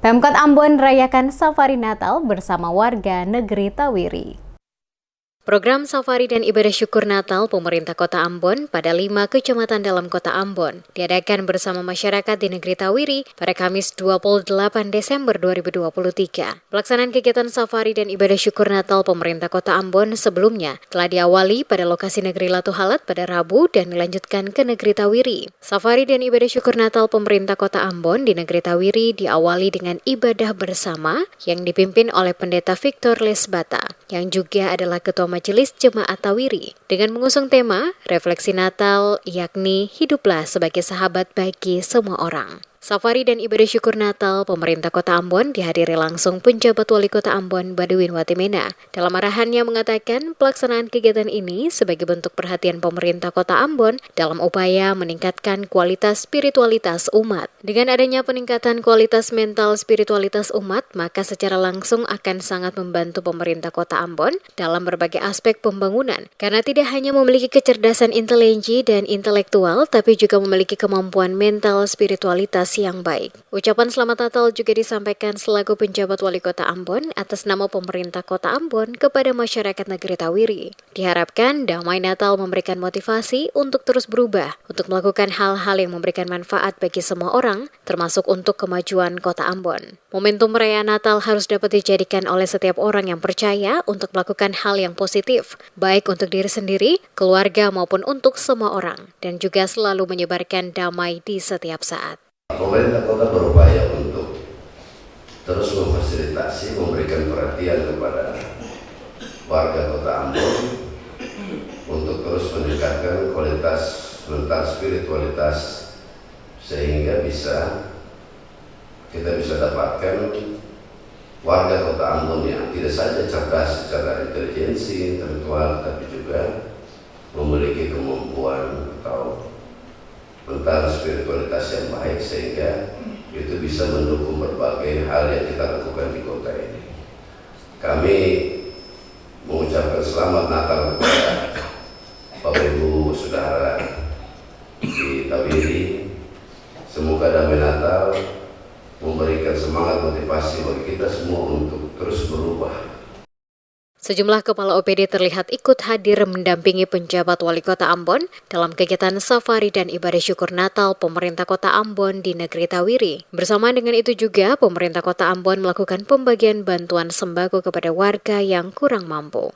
Pemkot Ambon rayakan Safari Natal bersama warga negeri Tawiri. Program Safari dan Ibadah Syukur Natal pemerintah Kota Ambon pada 5 kecamatan dalam Kota Ambon diadakan bersama masyarakat di negeri Tawiri pada Kamis 28 Desember 2023. Pelaksanaan kegiatan Safari dan Ibadah Syukur Natal pemerintah Kota Ambon sebelumnya telah diawali pada lokasi negeri Latu Halat pada Rabu dan dilanjutkan ke negeri Tawiri. Safari dan Ibadah Syukur Natal pemerintah Kota Ambon di negeri Tawiri diawali dengan ibadah bersama yang dipimpin oleh Pendeta Victor Lesbata yang juga adalah Ketua Majelis Jemaat Tawiri dengan mengusung tema Refleksi Natal, yakni hiduplah sebagai sahabat bagi semua orang. Safari dan Ibadah Syukur Natal pemerintah Kota Ambon dihadiri langsung penjabat Wali Kota Ambon Baduin Watimena. Dalam arahannya mengatakan pelaksanaan kegiatan ini sebagai bentuk perhatian pemerintah Kota Ambon dalam upaya meningkatkan kualitas spiritualitas umat. Dengan adanya peningkatan kualitas mental spiritualitas umat, maka secara langsung akan sangat membantu pemerintah Kota Ambon dalam berbagai aspek pembangunan. Karena tidak hanya memiliki kecerdasan intelijensi dan intelektual, tapi juga memiliki kemampuan mental spiritualitas yang baik. Ucapan selamat Natal juga disampaikan selaku penjabat Wali Kota Ambon atas nama pemerintah Kota Ambon kepada masyarakat negeri Tawiri. Diharapkan damai Natal memberikan motivasi untuk terus berubah, untuk melakukan hal-hal yang memberikan manfaat bagi semua orang, termasuk untuk kemajuan Kota Ambon. Momentum perayaan Natal harus dapat dijadikan oleh setiap orang yang percaya untuk melakukan hal yang positif, baik untuk diri sendiri, keluarga maupun untuk semua orang, dan juga selalu menyebarkan damai di setiap saat. Pemerintah kota berupaya untuk terus memfasilitasi, memberikan perhatian kepada warga Kota Ambon untuk terus meningkatkan kualitas mental spiritualitas sehingga kita bisa dapatkan warga Kota Ambon yang tidak saja cerdas secara intelijensi, intelektual, tapi juga memiliki kemampuan atau mental spiritualitas yang baik sehingga itu bisa mendukung berbagai hal yang kita lakukan di kota ini. Kami mengucapkan selamat Natal kepada Bapak Ibu Saudara di Tawiri. Semoga damai Natal memberikan semangat motivasi bagi kita semua untuk terus berubah. Sejumlah kepala OPD terlihat ikut hadir mendampingi penjabat Wali Kota Ambon dalam kegiatan Safari dan Ibadah Syukur Natal pemerintah Kota Ambon di negeri Tawiri. Bersamaan dengan itu juga, pemerintah Kota Ambon melakukan pembagian bantuan sembako kepada warga yang kurang mampu.